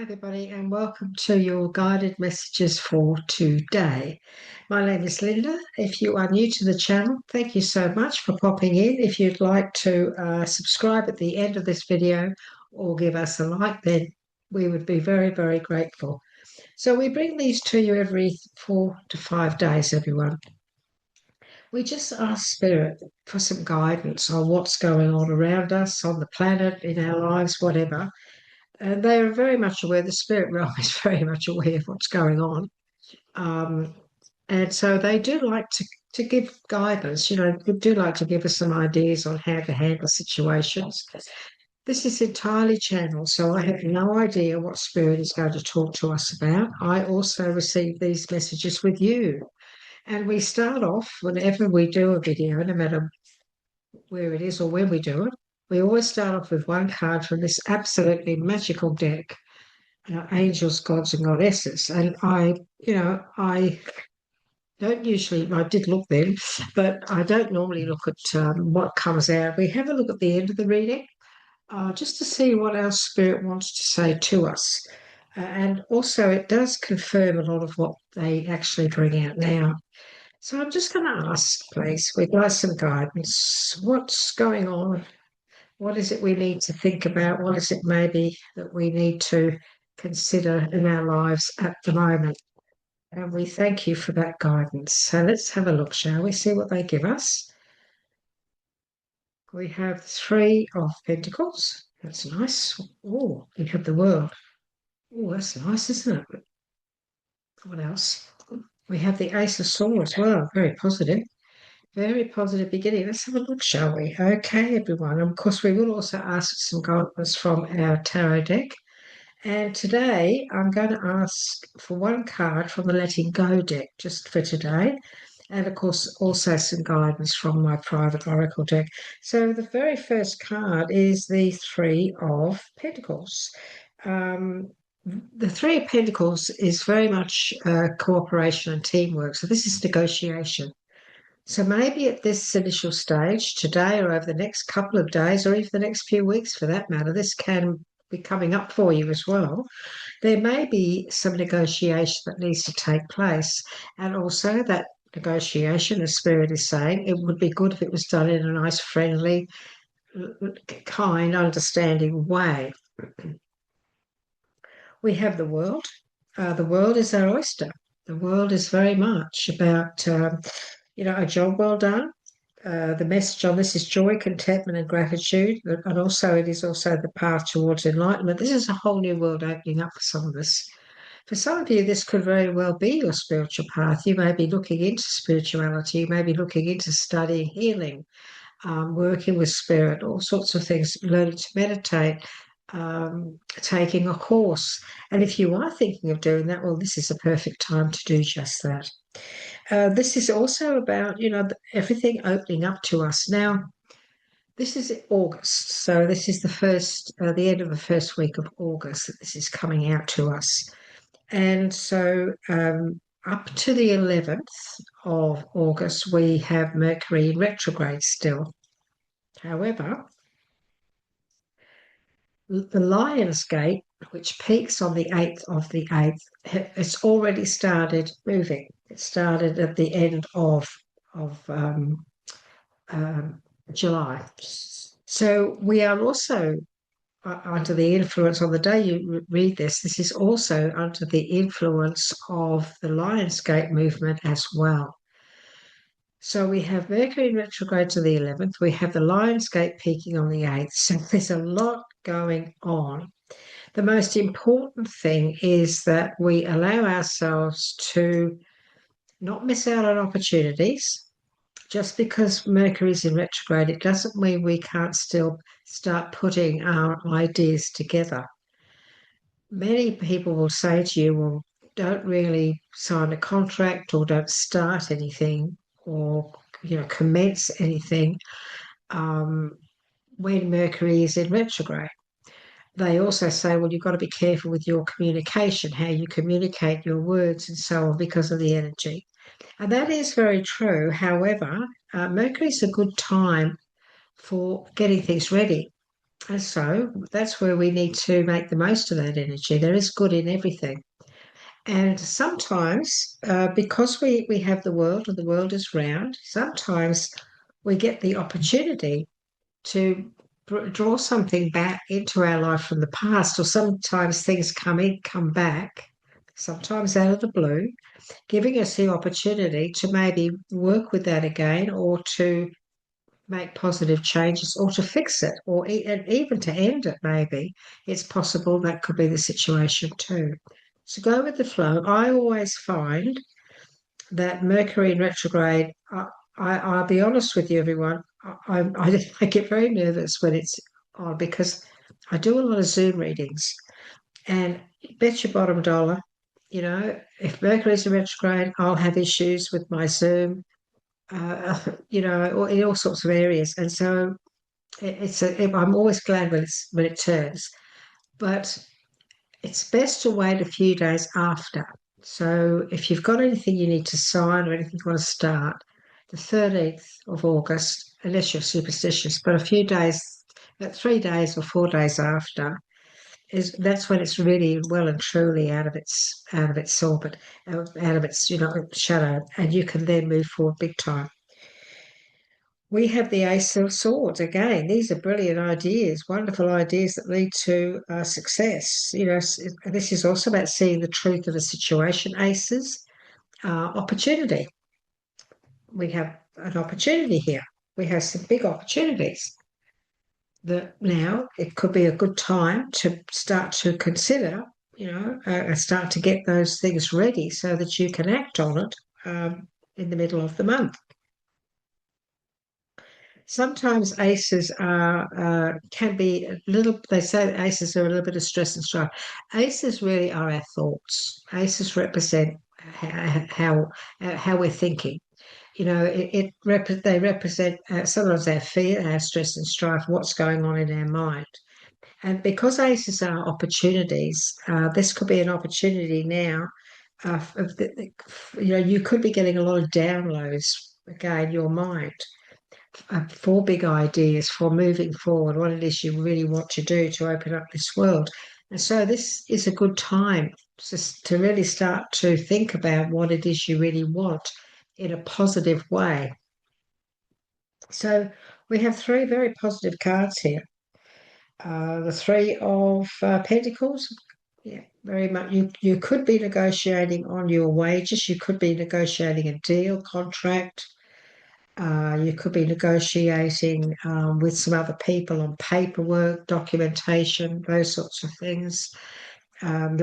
everybody, and welcome to your guided messages for today. My name is Linda. If you are new to the channel, thank you so much for popping in. If you'd like to subscribe at the end of this video or give us a like, then we would be very, very grateful. So we bring these to you every 4 to 5 days, everyone. We just ask Spirit for some guidance on what's going on around us, on the planet, in our lives, whatever. And they are very much aware, the spirit realm is very much aware of what's going on. And so they do like to give guidance, they do like to give us some ideas on how to handle situations. This is entirely channeled, so I have no idea what spirit is going to talk to us about. I also receive these messages with you. And we start off, whenever we do a video, no matter where it is or when we do it, we always start off with one card from this absolutely magical deck, angels, gods, and goddesses. And I don't usually, I did look then, but I don't normally look at what comes out. We have a look at the end of the reading just to see what our spirit wants to say to us. And also, it does confirm a lot of what they actually bring out now. So I'm just going to ask, please, we'd like some guidance. What's going on? What is it we need to think about? What is it maybe that we need to consider in our lives at the moment? And we thank you for that guidance. So let's have a look, shall we? See what they give us. We have the Three of Pentacles. That's nice. Oh, we have the World. Oh, that's nice, isn't it? What else? We have the Ace of Swords as well. Very positive. Very positive beginning. Let's have a look, shall we? Okay, everyone. And of course, we will also ask some guidance from our tarot deck. And today I'm going to ask for one card from the Letting Go deck just for today. And of course, also some guidance from my private oracle deck. So the very first card is the Three of Pentacles. The Three of Pentacles is very much cooperation and teamwork. So this is negotiation. So maybe at this initial stage, today or over the next couple of days, or even the next few weeks for that matter, this can be coming up for you as well. There may be some negotiation that needs to take place. And also that negotiation, the spirit is saying, it would be good if it was done in a nice, friendly, kind, understanding way. We have the world. The world is our oyster. The world is very much about a job well done. The message on this is joy, contentment, and gratitude, and also it is also the path towards enlightenment. This is a whole new world opening up for some of us. For some of you, this could very well be your spiritual path. You may be looking into spirituality. You may be looking into studying healing, working with spirit, all sorts of things, learning to meditate, taking a course. And if you are thinking of doing that, well, this is a perfect time to do just that. This is also about, everything opening up to us. Now, this is August. So this is the end of the first week of August that this is coming out to us. And so up to the 11th of August, we have Mercury in retrograde still. However, the Lion's Gate, which peaks on the 8th of the 8th, it's already started moving. It started at the end of July. So we are also under the influence, on the day you read this, this is also under the influence of the Lionsgate movement as well. So we have Mercury in retrograde to the 11th. We have the Lionsgate peaking on the 8th. So there's a lot going on. The most important thing is that we allow ourselves to not miss out on opportunities. Just because Mercury is in retrograde, it doesn't mean we can't still start putting our ideas together. Many people will say to you, well, don't really sign a contract or don't start anything or, commence anything when Mercury is in retrograde. They also say, well, you've got to be careful with your communication, how you communicate your words and so on because of the energy. And that is very true. However, Mercury is a good time for getting things ready. And so that's where we need to make the most of that energy. There is good in everything. And sometimes, because we have the world and the world is round, sometimes we get the opportunity to draw something back into our life from the past, or sometimes things come back, sometimes out of the blue, giving us the opportunity to maybe work with that again, or to make positive changes, or to fix it, or and even to end it. Maybe it's possible that could be the situation too. So go with the flow. I always find that Mercury in retrograde, I'll be honest with you, everyone. I get very nervous when it's on, because I do a lot of Zoom readings, and bet your bottom dollar, if Mercury's in retrograde, I'll have issues with my Zoom, in all sorts of areas. And so I'm always glad when it turns, but it's best to wait a few days after. So if you've got anything you need to sign or anything you want to start, the 13th of August, unless you're superstitious, but a few days, 3 days or 4 days after, that's when it's really well and truly out of its orbit, out of its shadow, and you can then move forward big time. We have the Ace of Swords again. These are brilliant ideas, wonderful ideas that lead to success. This is also about seeing the truth of a situation. Aces, opportunity. We have an opportunity here. We have some big opportunities that now it could be a good time to start to consider, start to get those things ready so that you can act on it in the middle of the month. Sometimes aces can be a little. They say that aces are a little bit of stress and strife. Aces really are our thoughts. Aces represent how we're thinking. They represent sometimes our fear, our stress and strife, what's going on in our mind. And because aces are opportunities, this could be an opportunity now. You could be getting a lot of downloads again, your mind, for big ideas, for moving forward, what it is you really want to do to open up this world. And so this is a good time just to really start to think about what it is you really want in a positive way. So we have three very positive cards here. The Three of Pentacles. Yeah, very much. You could be negotiating on your wages. You could be negotiating a deal, contract. You could be negotiating with some other people on paperwork, documentation, those sorts of things,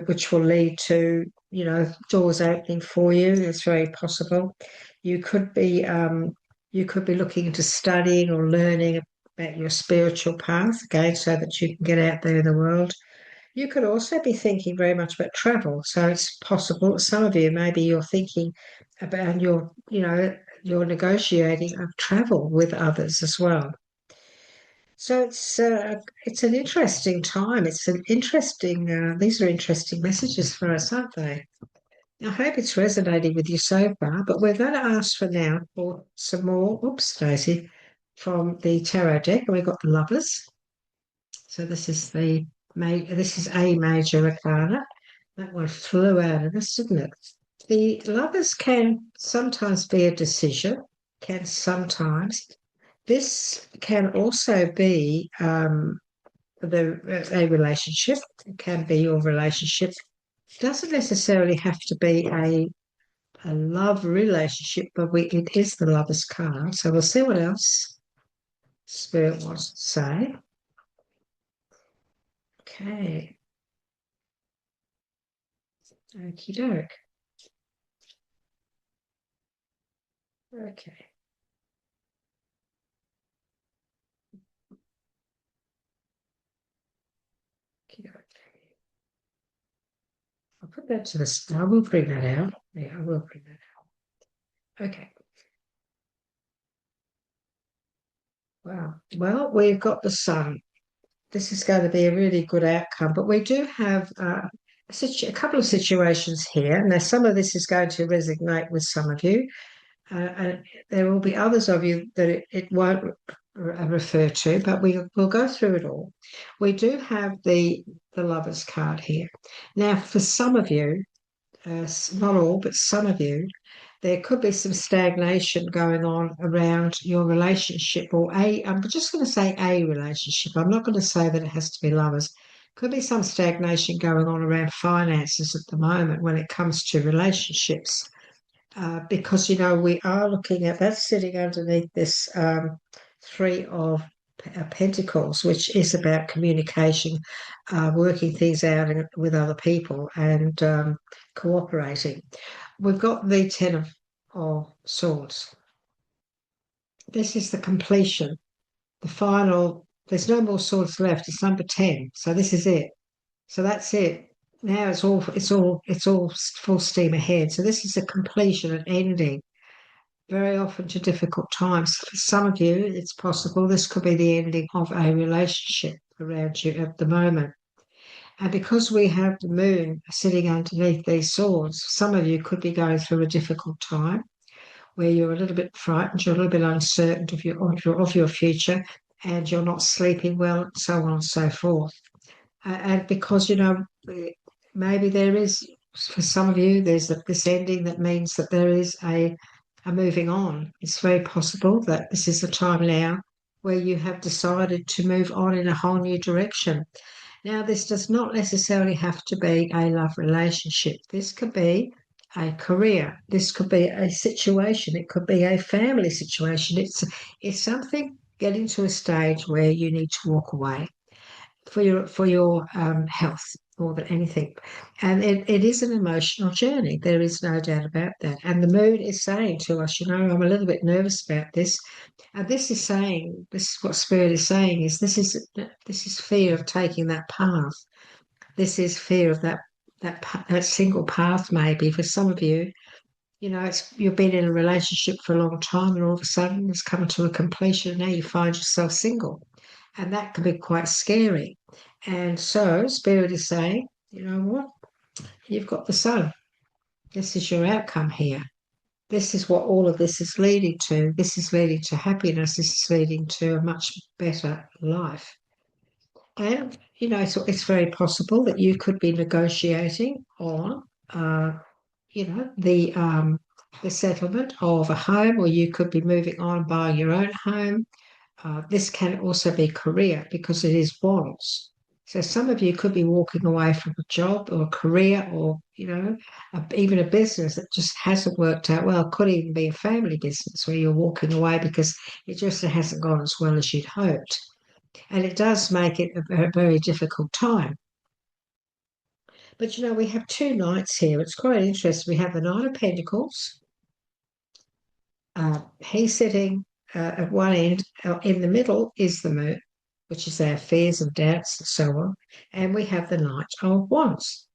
which will lead to, doors opening for you. It's very possible. You could be looking into studying or learning about your spiritual path again, so that you can get out there in the world. You could also be thinking very much about travel. So it's possible some of you, maybe you're thinking about you're negotiating of travel with others as well. So it's an interesting time. It's an interesting. These are interesting messages for us, aren't they? I hope it's resonating with you so far. But we're going to ask for now for some more. Oops, Daisy, from the tarot deck, and we've got the Lovers. So this is a major arcana. That one flew out of us, didn't it? The Lovers can sometimes be a decision, can sometimes. This can also be a relationship. It can be your relationship. It doesn't necessarily have to be a love relationship, but it is the Lovers card. So we'll see what else Spirit wants to say. Okay. Okie doke. Okay. Okie doke. I'll put that to the. I will bring that out. Yeah, I will bring that out. Okay. Wow. Well, we've got the Sun. This is going to be a really good outcome, but we do have a couple of situations here. Now, some of this is going to resonate with some of you, and there will be others of you that it won't refer to, but we'll go through it all. We do have the Lovers card here. Now, for some of you, not all, but some of you, there could be some stagnation going on around your relationship, or I'm just going to say a relationship. I'm not going to say that it has to be lovers. Could be some stagnation going on around finances at the moment when it comes to relationships. Because we are looking at that sitting underneath this Three of Pentacles, which is about communication, working things out with other people, and cooperating. We've got the Ten of Swords. This is the completion, the final. There's no more swords left. It's number 10. So this is it. So that's it. Now it's all full steam ahead. So this is a completion, an ending, very often to difficult times. For some of you, it's possible this could be the ending of a relationship around you at the moment. And because we have the moon sitting underneath these swords, some of you could be going through a difficult time where you're a little bit frightened, you're a little bit uncertain of your future, and you're not sleeping well, and so on and so forth. And because, maybe there is, for some of you, there's this ending that means that there is a moving on. It's very possible that this is the time now where you have decided to move on in a whole new direction. Now, this does not necessarily have to be a love relationship. This could be a career. This could be a situation. It could be a family situation. It's something getting to a stage where you need to walk away for your health more than anything. And it is an emotional journey. There is no doubt about that. And the moon is saying to us, I'm a little bit nervous about this. And this is what Spirit is saying is this is fear of taking that path. This is fear of that single path. Maybe for some of you, you've been in a relationship for a long time, and all of a sudden it's come to a completion. And now you find yourself single, and that can be quite scary. And so Spirit is saying, you know what? You've got the Sun. This is your outcome here. This is what all of this is leading to. This is leading to happiness. This is leading to a much better life. And, so it's very possible that you could be negotiating on, the settlement of a home, or you could be moving on, buying your own home. This can also be career because it is Wands. So some of you could be walking away from a job or a career, or even a business that just hasn't worked out well. It could even be a family business where you're walking away because it just hasn't gone as well as you'd hoped. And it does make it a very difficult time. But we have two knights here. It's quite interesting. We have the Knight of Pentacles. He's sitting at one end. In the middle is the moon, which is our fears and doubts and so on. And we have the Knight of Wands.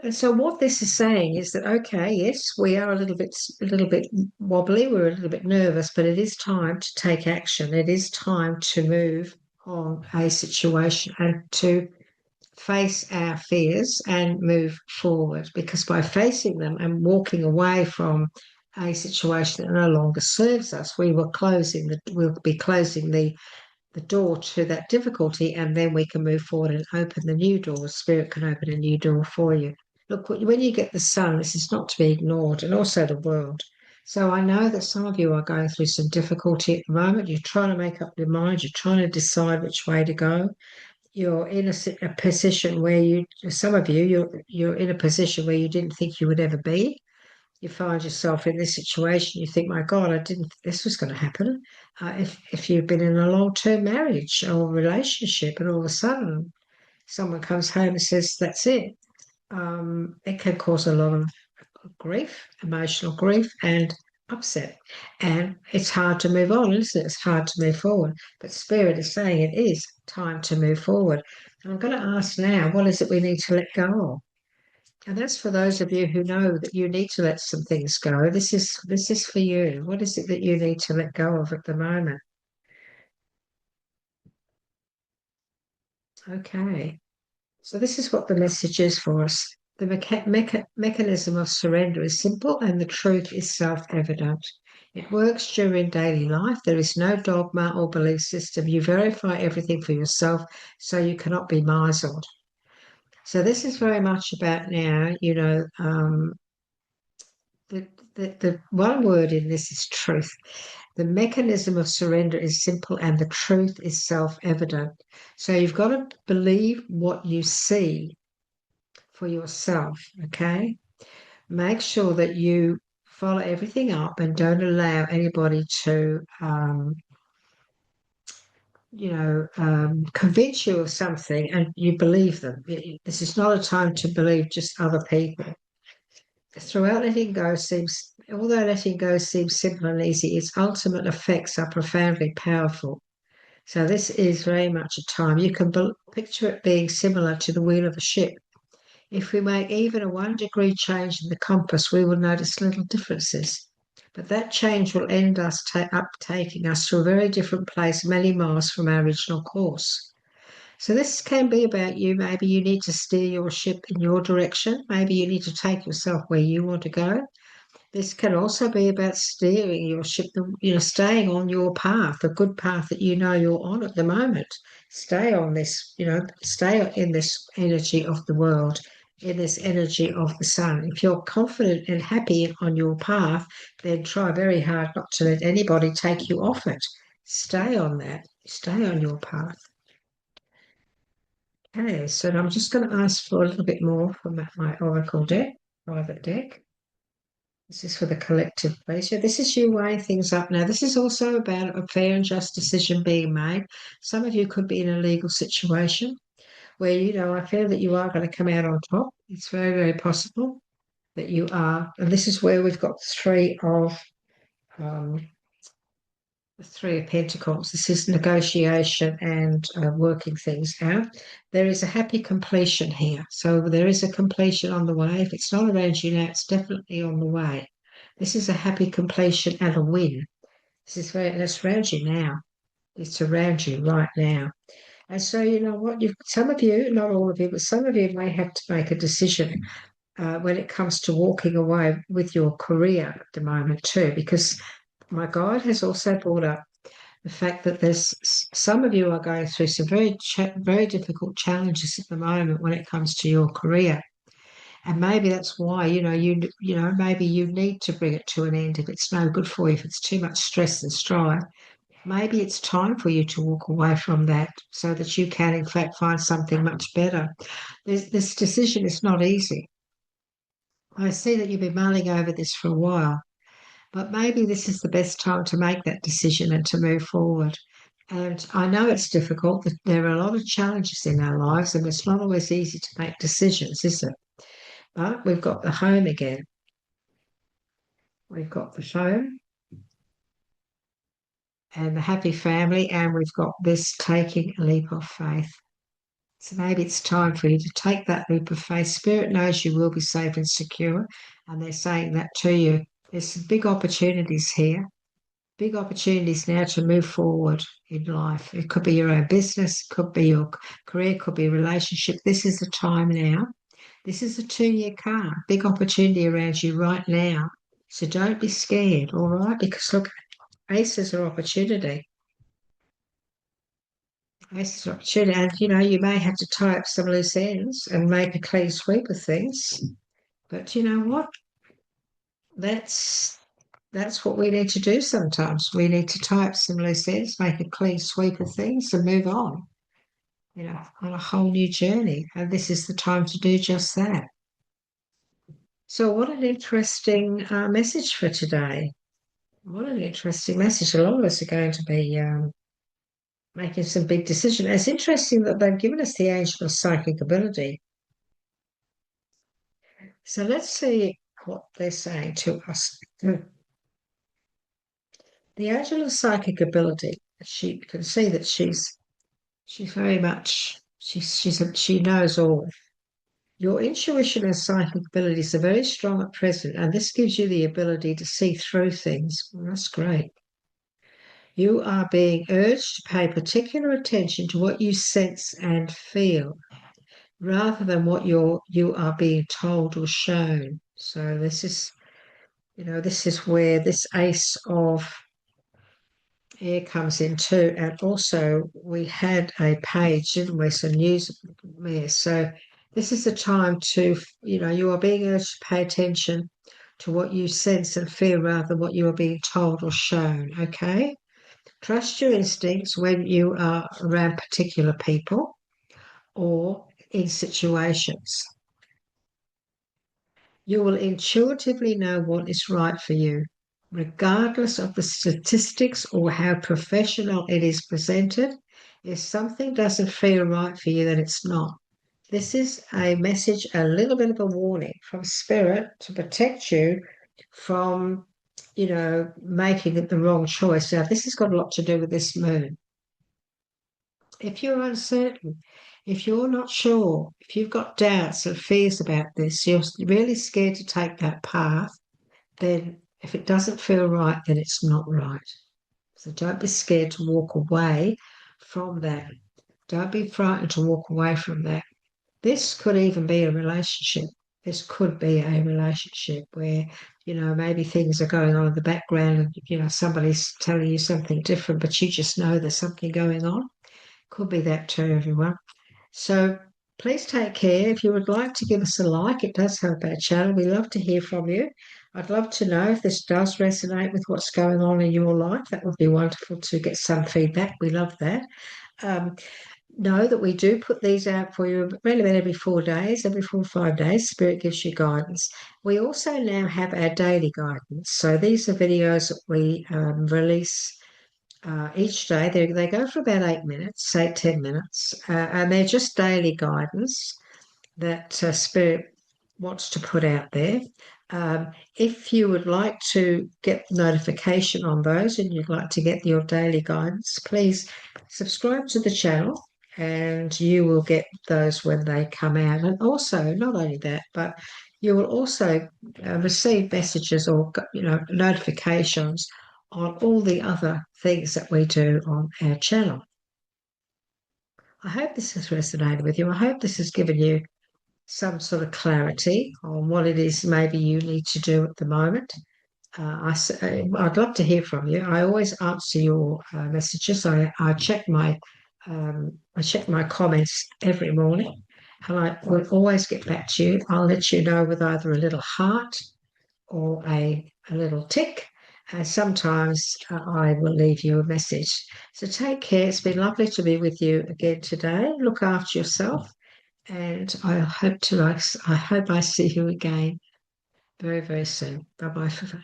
And so what this is saying is that, okay, yes, we are a little bit wobbly, we're a little bit nervous, but it is time to take action. It is time to move on a situation and to face our fears and move forward, because by facing them and walking away from a situation that no longer serves us, we'll be closing the door to that difficulty, and then we can move forward and open the new door. Spirit can open a new door for you. Look, when you get the Sun, this is not to be ignored, and also the World. So I know that some of you are going through some difficulty at the moment. You're trying to make up your mind. You're trying to decide which way to go. You're in a position where some of you're in a position where you didn't think you would ever be. You find yourself in this situation. You think, my God, I didn't think this was going to happen. If you've been in a long-term marriage or relationship, and all of a sudden someone comes home and says, that's it. It can cause a lot of grief, emotional grief, and upset. And it's hard to move on, isn't it? It's hard to move forward. But Spirit is saying it is time to move forward. And I'm going to ask now, what is it we need to let go of? And that's for those of you who know that you need to let some things go. This is for you. What is it that you need to let go of at the moment? Okay. So this is what the message is for us. The mechanism of surrender is simple, and the truth is self-evident. It works during daily life. There is no dogma or belief system. You verify everything for yourself, so you cannot be misled. So this is very much about now, the one word in this is truth. The mechanism of surrender is simple and the truth is self-evident. So you've got to believe what you see for yourself, okay? Make sure that you follow everything up and don't allow anybody to, convince you of something and you believe them. This is not a time to believe just other people. Throughout letting go seems, although letting go seems simple and easy, its ultimate effects are profoundly powerful. So this is very much a time. You can picture it being similar to the wheel of a ship. If we make even a 1 degree change in the compass, we will notice little differences. But that change will end up taking us to a very different place many miles from our original course. So this can be about you. Maybe you need to steer your ship in your direction. Maybe you need to take yourself where you want to go. This can also be about steering your ship, staying on your path, a good path that you know you're on at the moment. Stay on this, stay in this energy of the world, in this energy of the sun. If you're confident and happy on your path, then try very hard not to let anybody take you off it. Stay on that. Stay on your path. Okay, so I'm just going to ask for a little bit more from my Oracle deck, private deck. This is for the collective base. Yeah, this is you weighing things up. Now, this is also about a fair and just decision being made. Some of you could be in a legal situation where, I feel that you are going to come out on top. It's very, very possible that you are. And this is where we've got um, the Three of Pentacles. This is negotiation and working things out. There is a happy completion here. So there is a completion on the way. If it's not around you now, it's definitely on the way. This is a happy completion and a win. This is very, and it's around you now. It's around you right now. And so, you know what, some of you, not all of you, but some of you may have to make a decision when it comes to walking away with your career at the moment too, because my guide has also brought up the fact that there's some of you are going through some very difficult challenges at the moment when it comes to your career, and maybe that's why maybe you need to bring it to an end if it's no good for you, if it's too much stress and strife. Maybe it's time for you to walk away from that so that you can in fact find something much better. This decision is not easy. I see that you've been mulling over this for a while, but maybe this is the best time to make that decision and to move forward. And I know it's difficult, that there are a lot of challenges in our lives, and it's not always easy to make decisions, is it? But we've got the home again. We've got the home and the happy family, and we've got this taking a leap of faith. So maybe it's time for you to take that leap of faith. Spirit knows you will be safe and secure, and they're saying that to you. There's some big opportunities here, big opportunities now to move forward in life. It could be your own business, could be your career, could be a relationship. This is the time now. This is a 2-year card, big opportunity around you right now. So don't be scared, all right? Because look, aces are opportunity. Aces are opportunity. And, you may have to tie up some loose ends and make a clean sweep of things. But you know what? That's what we need to do sometimes. We need to tie up some loose ends, make a clean sweep of things and move on, on a whole new journey. And this is the time to do just that. So what an interesting message for today. What an interesting message. A lot of us are going to be making some big decisions. It's interesting that they've given us the angel of psychic ability. So let's see what they're saying to us. The angel of psychic ability, she can see that she's very much, she knows all. Your intuition and psychic abilities are very strong at present, and this gives you the ability to see through things. Well, that's great. You are being urged to pay particular attention to what you sense and feel, rather than what you are being told or shown. So this is This is where this Ace of Air comes in too. And also we had a page, didn't we? Some news there. So this is the time to, you are being urged to pay attention to what you sense and feel rather than what you are being told or shown. Okay. Trust your instincts when you are around particular people or in situations. You will intuitively know what is right for you, regardless of the statistics or how professional it is presented. If something doesn't feel right for you, then it's not. This is a message, a little bit of a warning from Spirit to protect you from, making the wrong choice. Now, this has got a lot to do with this moon. If you're uncertain, if you're not sure, if you've got doubts and fears about this, you're really scared to take that path, then if it doesn't feel right, then it's not right. So don't be scared to walk away from that. Don't be frightened to walk away from that. This could even be a relationship. This could be a relationship where, maybe things are going on in the background and, somebody's telling you something different, but you just know there's something going on. Could be that too, everyone. So please take care. If you would like to give us a like, it does help our channel. We love to hear from you. I'd love to know if this does resonate with what's going on in your life. That would be wonderful to get some feedback. We love that. Um, know that we do put these out for you around about every 4 days, every 4 or 5 days. Spirit gives you guidance. We also now have our daily guidance. So these are videos that we release each day. They go for about 8 minutes, 8, 10 minutes, and they're just daily guidance that Spirit wants to put out there. If you would like to get notification on those and you'd like to get your daily guidance, please subscribe to the channel and you will get those when they come out. And also, not only that, but you will also receive messages or notifications on all the other things that we do on our channel. I hope this has resonated with you. I hope this has given you some sort of clarity on what it is maybe you need to do at the moment. I'd love to hear from you. I always answer your messages. I check my comments every morning, and I will always get back to you. I'll let you know with either a little heart or a little tick. And sometimes I will leave you a message. So take care. It's been lovely to be with you again today. Look after yourself, and I hope I see you again very, very soon. Bye bye for now.